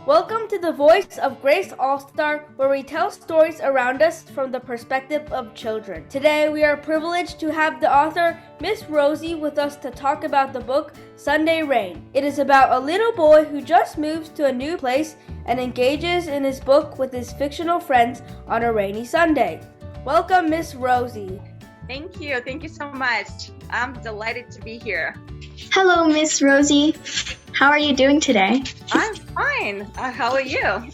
Welcome to the Voice of Grace All-Star, where we tell stories around us from the perspective of children. Today, we are privileged to have the author, Ms.Rosie, with us to talk about the book, Sunday Rain. It is about a little boy who just moves to a new place and engages in his book with his fictional friends on a rainy Sunday. Welcome, Ms.Rosie. Thank you. Thank you so much. I'm delighted to be here. Hello, Miss Rosie. How are you doing today? I'm fine. How are you?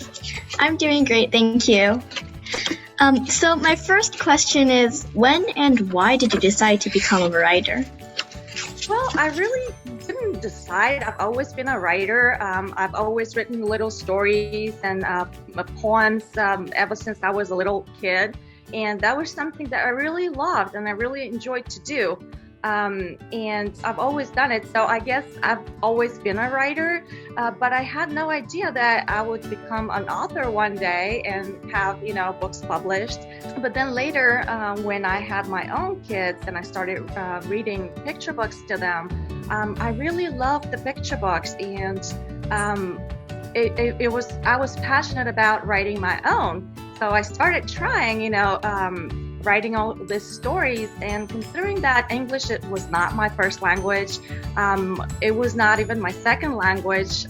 I'm doing great, thank you. So my first question is, when and why did you decide to become a writer? Well, I really didn't decide. I've always been a writer. I've always written little stories and poems ever since I was a little kid. And that was something that I really loved and I really enjoyed to do. And I've always done it. So I guess I've always been a writer, but I had no idea that I would become an author one day and have, books published. But then later, when I had my own kids and I started reading picture books to them, I really loved the picture books, and I was passionate about writing my own. So I started trying, writing all these stories, and considering that English was not my first language, it was not even my second language,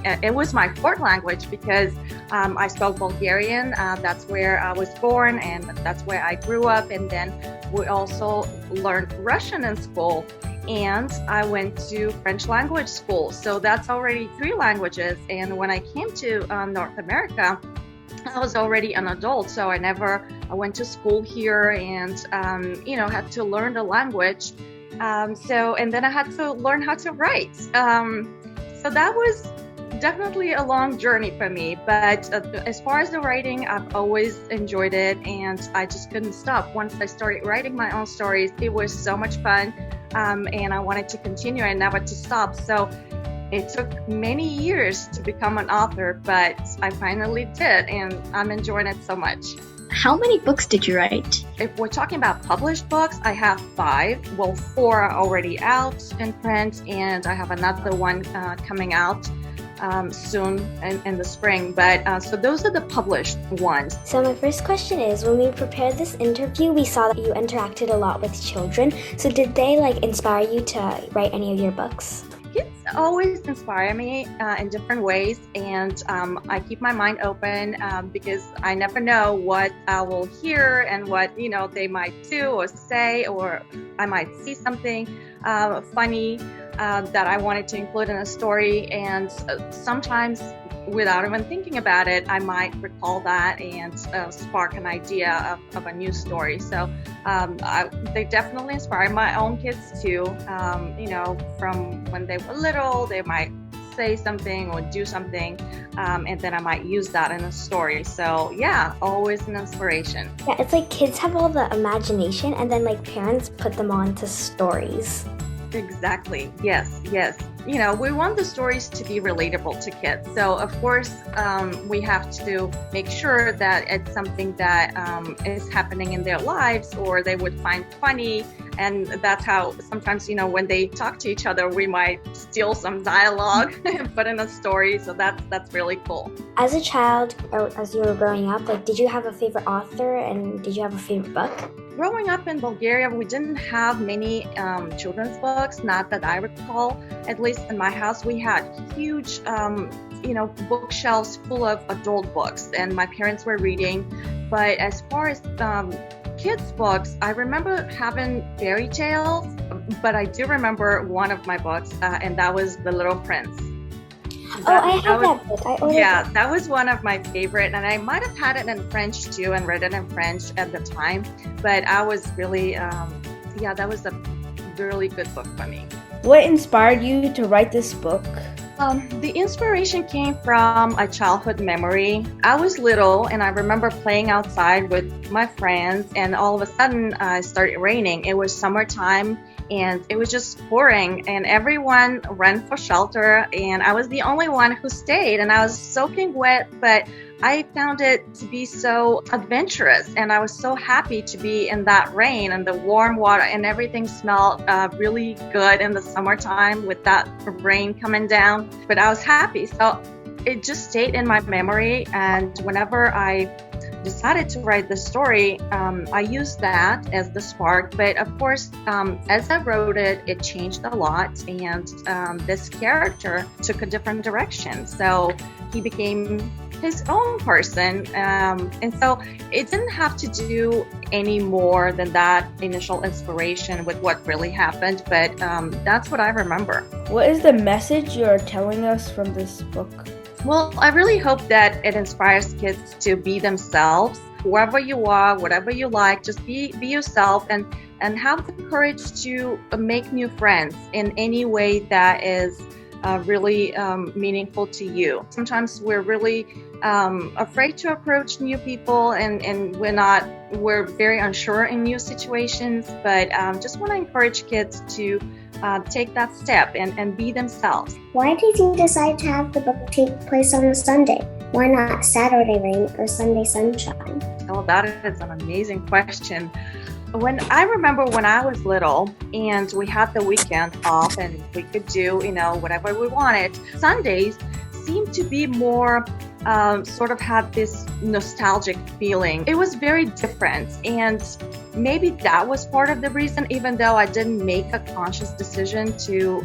it was my fourth language because I spoke Bulgarian. That's where I was born and that's where I grew up, and then we also learned Russian in school, and I went to French language school, so that's already 3 languages. And when I came to North America, I was already an adult, so I went to school here and, had to learn the language. And then I had to learn how to write. So that was definitely a long journey for me. But as far as the writing, I've always enjoyed it, and I just couldn't stop. Once I started writing my own stories, it was so much fun, and I wanted to continue and never to stop. So it took many years to become an author, but I finally did, and I'm enjoying it so much. How many books did you write? If we're talking about published books, I have 5. Well, 4 are already out in print, and I have another one coming out soon in the spring. But so those are the published ones. So my first question is, when we prepared this interview, we saw that you interacted a lot with children. So did they inspire you to write any of your books? Kids always inspire me in different ways, and I keep my mind open because I never know what I will hear and what they might do or say, or I might see something funny that I wanted to include in a story, and sometimes without even thinking about it, I might recall that and spark an idea of a new story. So they definitely inspire my own kids too. From when they were little, they might say something or do something, and then I might use that in a story. So yeah, always an inspiration. Yeah, it's like kids have all the imagination, and then parents put them onto stories. Exactly. Yes. We want the stories to be relatable to kids. So, of course, we have to make sure that it's something that is happening in their lives or they would find funny. And that's how sometimes, when they talk to each other, we might steal some dialogue and put in a story. So that's really cool. As a child, or as you were growing up, did you have a favorite author, and did you have a favorite book? Growing up in Bulgaria, we didn't have many children's books, not that I recall. At least in my house, we had huge, bookshelves full of adult books, and my parents were reading. But as far as kids' books, I remember having fairy tales, but I do remember one of my books, and that was The Little Prince. I have that book. That was one of my favorite, and I might have had it in French too and read it in French at the time, but I was really, that was a really good book for me. What inspired you to write this book? The inspiration came from a childhood memory. I was little, and I remember playing outside with my friends, and all of a sudden it started raining. It was summertime, and it was just pouring, and everyone ran for shelter, and I was the only one who stayed, and I was soaking wet, but I found it to be so adventurous, and I was so happy to be in that rain and the warm water, and everything smelled really good in the summertime with that rain coming down. But I was happy, so it just stayed in my memory. And whenever I decided to write the story, I used that as the spark. But of course, as I wrote it, it changed a lot. And this character took a different direction. So he became his own person. And so it didn't have to do any more than that initial inspiration with what really happened. But that's what I remember. What is the message you're telling us from this book? Well, I really hope that it inspires kids to be themselves. Whoever you are, whatever you like, just be yourself and have the courage to make new friends in any way that is really meaningful to you. Sometimes we're really afraid to approach new people and we're very unsure in new situations, but just want to encourage kids to take that step and be themselves. Why did you decide to have the book take place on a Sunday? Why not Saturday rain or Sunday sunshine? Oh, that is an amazing question. I remember when I was little and we had the weekend off and we could do, whatever we wanted, Sundays seemed to be more sort of had this nostalgic feeling. It was very different, and maybe that was part of the reason, even though I didn't make a conscious decision to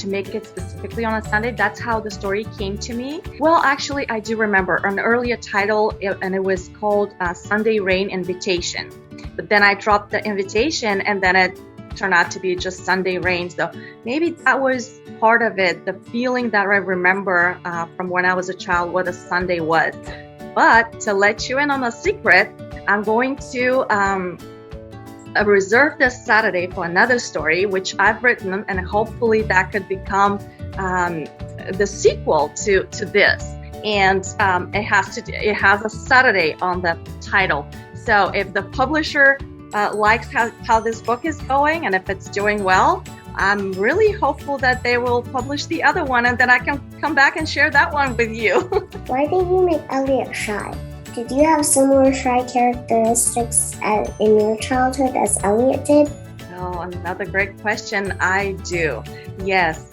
make it specifically on a Sunday. That's how the story came to me. Well, actually, I do remember an earlier title, and it was called Sunday Rain Invitation. But then I dropped the invitation, and then it turned out to be just Sunday Rain. So maybe that was part of it, the feeling that I remember from when I was a child, what a Sunday was. But to let you in on a secret, I'm going to reserve this Saturday for another story, which I've written, and hopefully that could become the sequel to this. And it has a Saturday on the title. So if the publisher likes how this book is going, and if it's doing well, I'm really hopeful that they will publish the other one, and then I can come back and share that one with you. Why did you make Elliot shy? Did you have similar shy characteristics in your childhood as Elliot did? Oh, another great question. I do. Yes.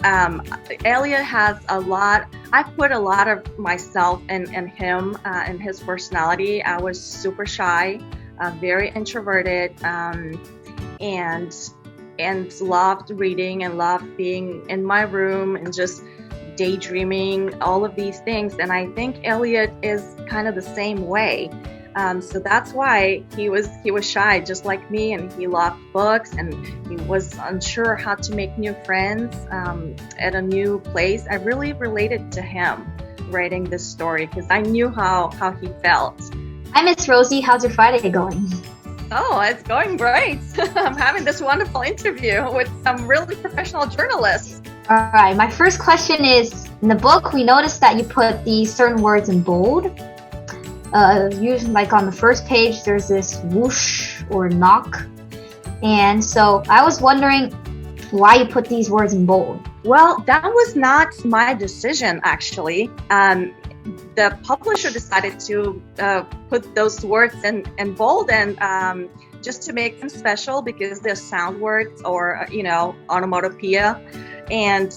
Elliot has a lot. I put a lot of myself in him, in his personality. I was super shy, very introverted, and loved reading and loved being in my room and just daydreaming, all of these things. And I think Elliot is kind of the same way. So that's why he was shy, just like me, and he loved books, and he was unsure how to make new friends at a new place. I really related to him writing this story because I knew how he felt. Hi, Ms.Rosie. How's your Friday going? Oh, it's going great. I'm having this wonderful interview with some really professional journalists. All right. My first question is, in the book, we noticed that you put these certain words in bold. Usually, like on the first page, there's this whoosh or knock. And so I was wondering why you put these words in bold. Well, that was not my decision, actually. The publisher decided to put those words in bold and just to make them special because they're sound words or, onomatopoeia. And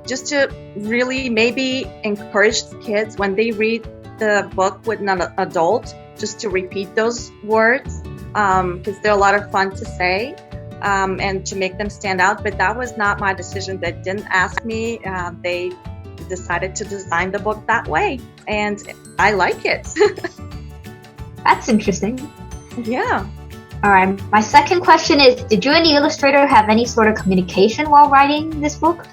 just to really maybe encourage kids when they read the book with an adult, just to repeat those words because they're a lot of fun to say and to make them stand out. But that was not my decision. They didn't ask me. They decided to design the book that way, and I like it. That's interesting. Yeah. All right. My second question is, did you and the illustrator have any sort of communication while writing this book?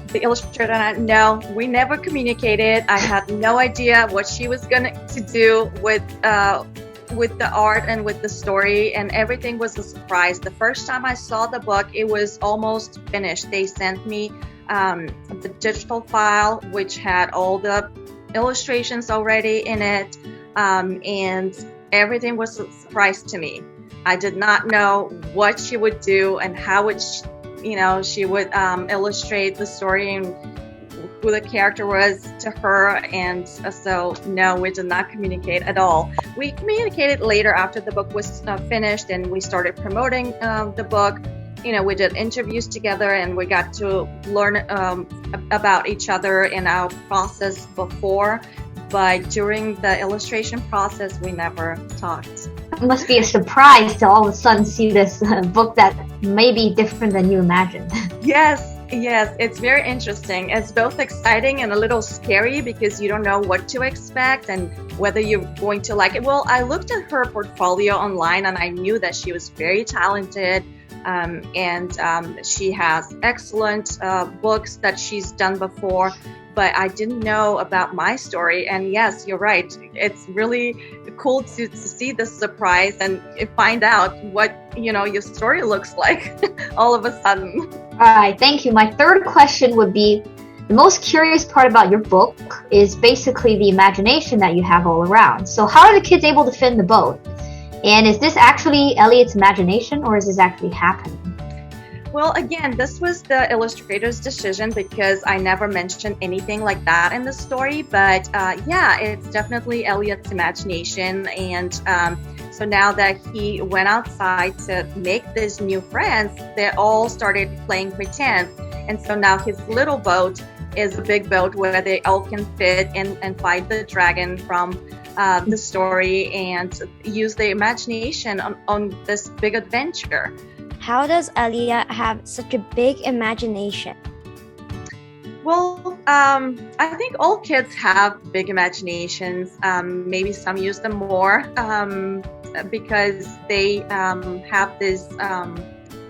The illustrator and I, no, we never communicated. I had no idea what she was going to do with the art and with the story, and everything was a surprise. The first time I saw the book, it was almost finished. They sent me the digital file, which had all the illustrations already in it, and everything was a surprise to me. I did not know what she would do and how she would illustrate the story and who the character was to her, and so no, we did not communicate at all. We communicated later after the book was finished and we started promoting the book, we did interviews together and we got to learn about each other in our process before. But during the illustration process, we never talked. It must be a surprise to all of a sudden see this book that may be different than you imagined. Yes, it's very interesting. It's both exciting and a little scary because you don't know what to expect and whether you're going to like it. Well, I looked at her portfolio online and I knew that she was very talented. And she has excellent books that she's done before, but I didn't know about my story. And yes, you're right. It's really cool to see the surprise and find out what, your story looks like all of a sudden. All right, thank you. My third question would be, the most curious part about your book is basically the imagination that you have all around. So how are the kids able to fit in the boat? And is this actually Elliot's imagination or is this actually happening? Well, again, this was the illustrator's decision because I never mentioned anything like that in the story. But it's definitely Elliot's imagination. And so now that he went outside to make these new friends, they all started playing pretend. And so now his little boat is a big boat where they all can fit and fight the dragon from the story and use their imagination on this big adventure. How does Elia have such a big imagination? Well, I think all kids have big imaginations. Maybe some use them more because they have this,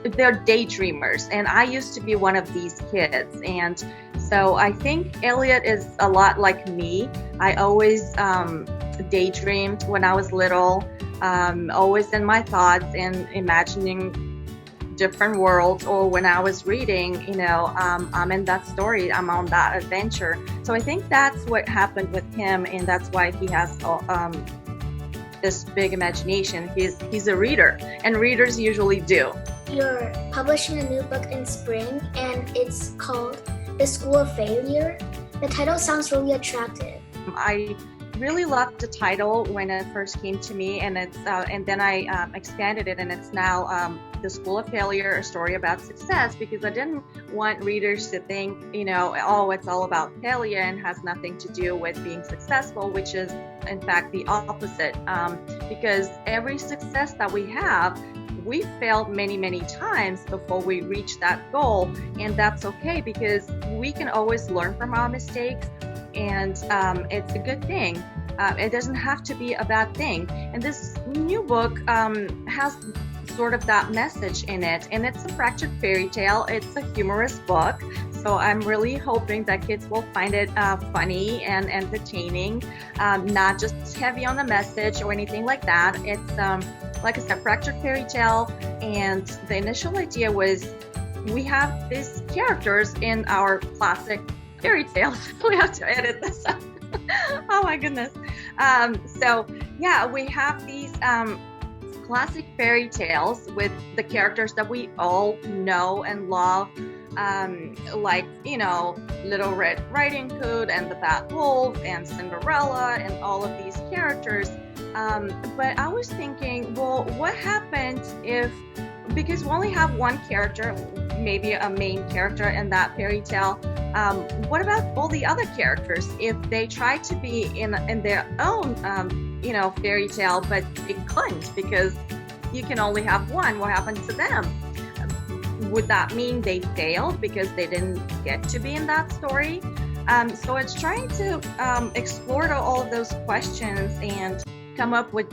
they're daydreamers. And I used to be one of these kids. And so I think Elliot is a lot like me. I always daydreamed when I was little, always in my thoughts and imagining different worlds, or when I was reading, I'm in that story, I'm on that adventure. So I think that's what happened with him, and that's why he has this big imagination. He's a reader, and readers usually do. You're publishing a new book in spring, and it's called The School of Failure. The title sounds really attractive. I really loved the title when it first came to me, and it's and then I expanded it, and it's now The School of Failure, a story about success, because I didn't want readers to think, it's all about failure and has nothing to do with being successful, which is in fact the opposite, because every success that we have, we failed many, many times before we reach that goal, and that's okay because we can always learn from our mistakes. And it's a good thing. It doesn't have to be a bad thing. And this new book has sort of that message in it. And it's a fractured fairy tale. It's a humorous book. So I'm really hoping that kids will find it funny and entertaining, not just heavy on the message or anything like that. It's, like I said, fractured fairy tale. And the initial idea was we have these characters in our classic fairy tales. We have to edit this up. Oh my goodness. We have these classic fairy tales with the characters that we all know and love, like Little Red Riding Hood and the Bad Wolf and Cinderella and all of these characters. But I was thinking, well, what happens if, because we only have one character, maybe a main character in that fairy tale, what about all the other characters if they try to be in their own fairy tale, but they couldn't because you can only have one? What happened to them? Would that mean they failed because they didn't get to be in that story? So it's trying to explore all of those questions and come up with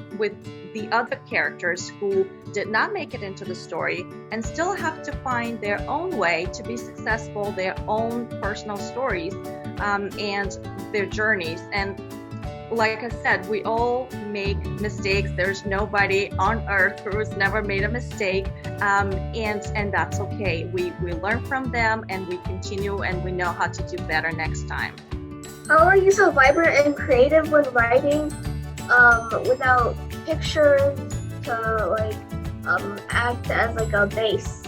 the other characters who did not make it into the story and still have to find their own way to be successful, their own personal stories and their journeys. And like I said, we all make mistakes. There's nobody on earth who has never made a mistake, and that's okay. We learn from them and we continue and we know how to do better next time. How are you so vibrant and creative when writing without pictures to act as a base?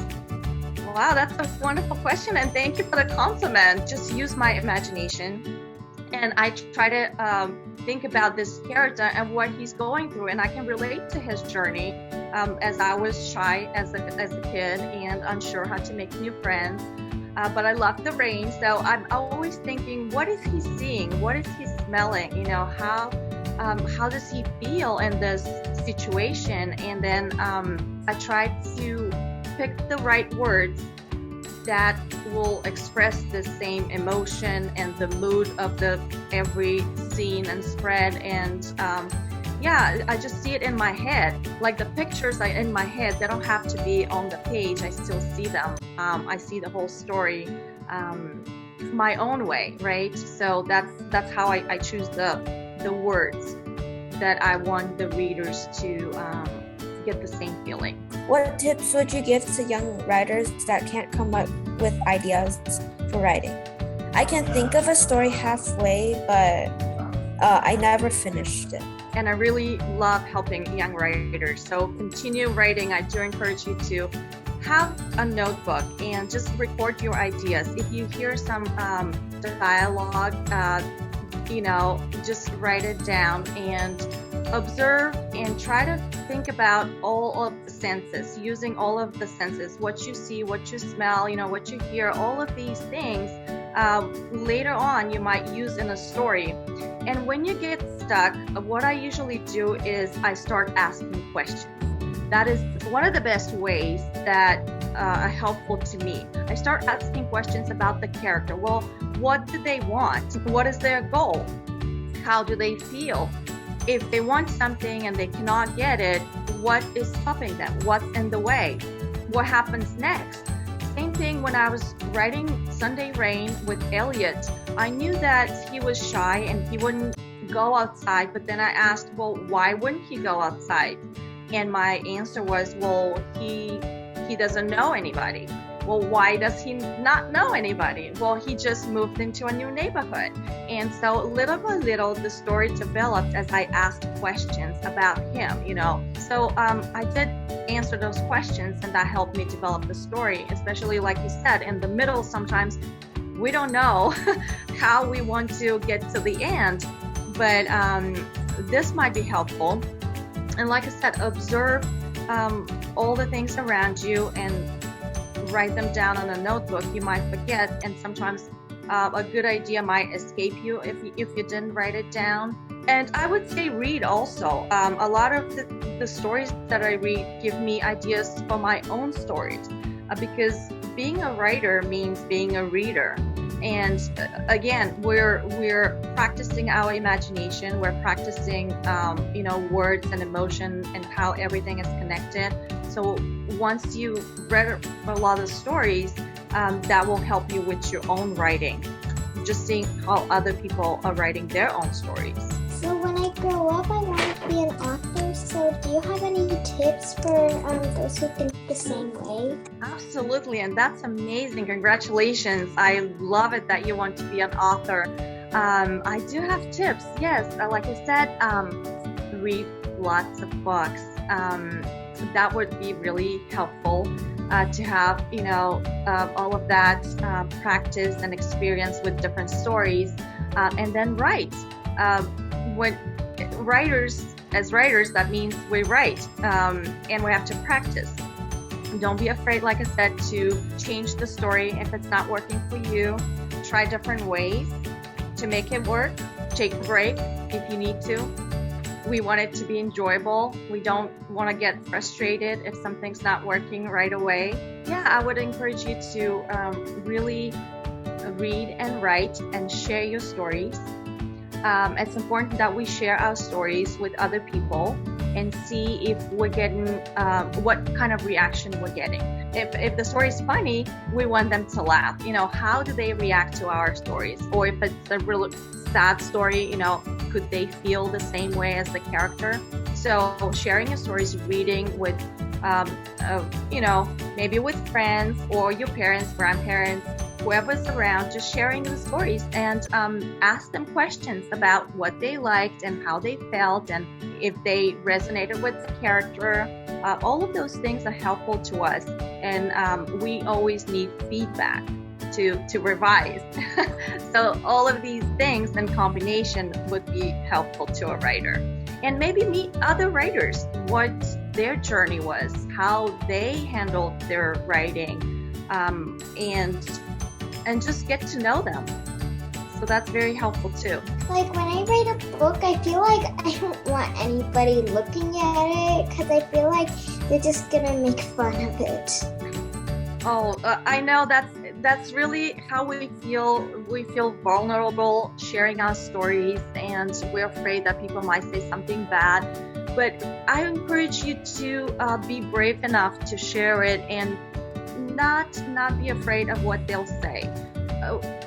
Wow, that's a wonderful question, and thank you for the compliment. Just use my imagination, and I try to think about this character and what he's going through, and I can relate to his journey. as I was shy as a kid and unsure how to make new friends. But I love the rain, so I'm always thinking, what is he seeing? What is he smelling? You know, how does he feel in this situation? And then I tried to pick the right words that will express the same emotion and the mood of the every scene and spread. And I just see it in my head. Like the pictures are in my head, they don't have to be on the page. I still see them. I see the whole story my own way, right? So that's how I choose the words that I want the readers to get the same feeling. What tips would you give to young writers that can't come up with ideas for writing? I can think of a story halfway, but I never finished it. And I really love helping young writers. So continue writing. I do encourage you to have a notebook and just record your ideas. If you hear some dialogue, just write it down and observe and try to think about all of the senses, using all of the senses, what you see, what you smell, what you hear, all of these things later on you might use in a story. And when you get stuck, what I usually do is I start asking questions. That is one of the best ways that are helpful to me. I start asking questions about the character. Well, what do they want? What is their goal? How do they feel? If they want something and they cannot get it, what is stopping them? What's in the way? What happens next? Same thing when I was writing Sunday Rain with Elliot. I knew that he was shy and he wouldn't go outside, but then I asked, well, why wouldn't he go outside? And my answer was, well, he doesn't know anybody. Well, why does he not know anybody? Well, he just moved into a new neighborhood. And so little by little, the story developed as I asked questions about him, So I did answer those questions, and that helped me develop the story, especially like you said, in the middle, sometimes we don't know how we want to get to the end, but this might be helpful. And like I said, observe all the things around you and write them down on a notebook. You might forget, and sometimes a good idea might escape you if you didn't write it down. And I would say read also. A lot of the stories that I read give me ideas for my own stories, because being a writer means being a reader. And again, we're practicing our imagination. We're practicing, words and emotion and how everything is connected. So once you read a lot of stories, that will help you with your own writing. Just seeing how other people are writing their own stories. So when I grow up, I want to be an author. So do you have any tips for those who think the same way? Absolutely, and that's amazing. Congratulations. I love it that you want to be an author. I do have tips. Yes, like I said, read lots of books. That would be really helpful to have, all of that practice and experience with different stories, and then write. When as writers, that means we write, and we have to practice. Don't be afraid, like I said, to change the story if it's not working for you. Try different ways to make it work. Take a break if you need to. We want it to be enjoyable. We don't want to get frustrated if something's not working right away. Yeah, I would encourage you to really read and write and share your stories. It's important that we share our stories with other people and see if we're getting what kind of reaction we're getting. If the story is funny, we want them to laugh. How do they react to our stories? Or if it's a real sad story, could they feel the same way as the character? So sharing your stories, reading with, maybe with friends or your parents, grandparents, whoever's around, just sharing the stories and ask them questions about what they liked and how they felt and if they resonated with the character. All of those things are helpful to us, and we always need feedback to revise. So all of these things in combination would be helpful to a writer. And maybe meet other writers. What their journey was, how they handled their writing, and just get to know them. So that's very helpful too. Like when I write a book, I feel like I don't want anybody looking at it because I feel like they're just gonna make fun of it. Oh, I know that's really how we feel. We feel vulnerable sharing our stories, and we're afraid that people might say something bad. But I encourage you to be brave enough to share it and not be afraid of what they'll say.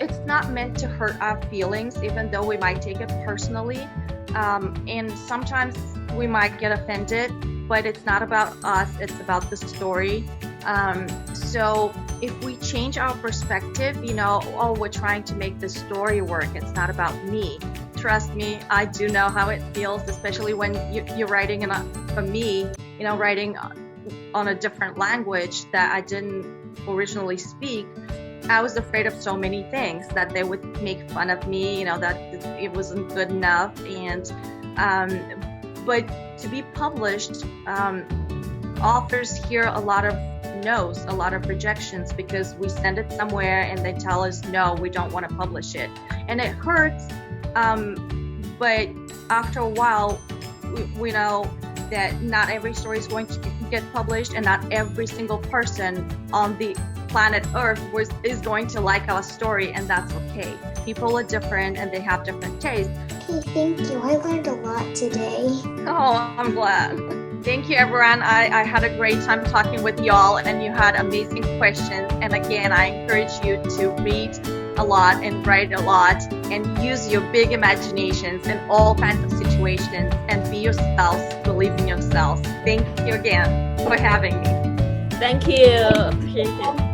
It's not meant to hurt our feelings, even though we might take it personally. And sometimes we might get offended, but it's not about us, it's about the story. So if we change our perspective, we're trying to make the story work. It's not about me. Trust me, I do know how it feels, especially when you're writing for me, writing on a different language that I didn't originally speak. I was afraid of so many things, that they would make fun of me, that it wasn't good enough. And but to be published, authors hear a lot of no's, a lot of rejections, because we send it somewhere and they tell us, no, we don't want to publish it. And it hurts, but after a while, we know that not every story is going to get published, and not every single person on the planet Earth is going to like our story, and that's okay. People are different and they have different tastes. Okay, thank you. I learned a lot today. Oh, I'm glad. Thank you, everyone. I had a great time talking with y'all, and you had amazing questions. And again, I encourage you to read a lot and write a lot and use your big imaginations in all kinds of situations, and be yourselves, believe in yourselves. Thank you again for having me. Thank you. Appreciate it.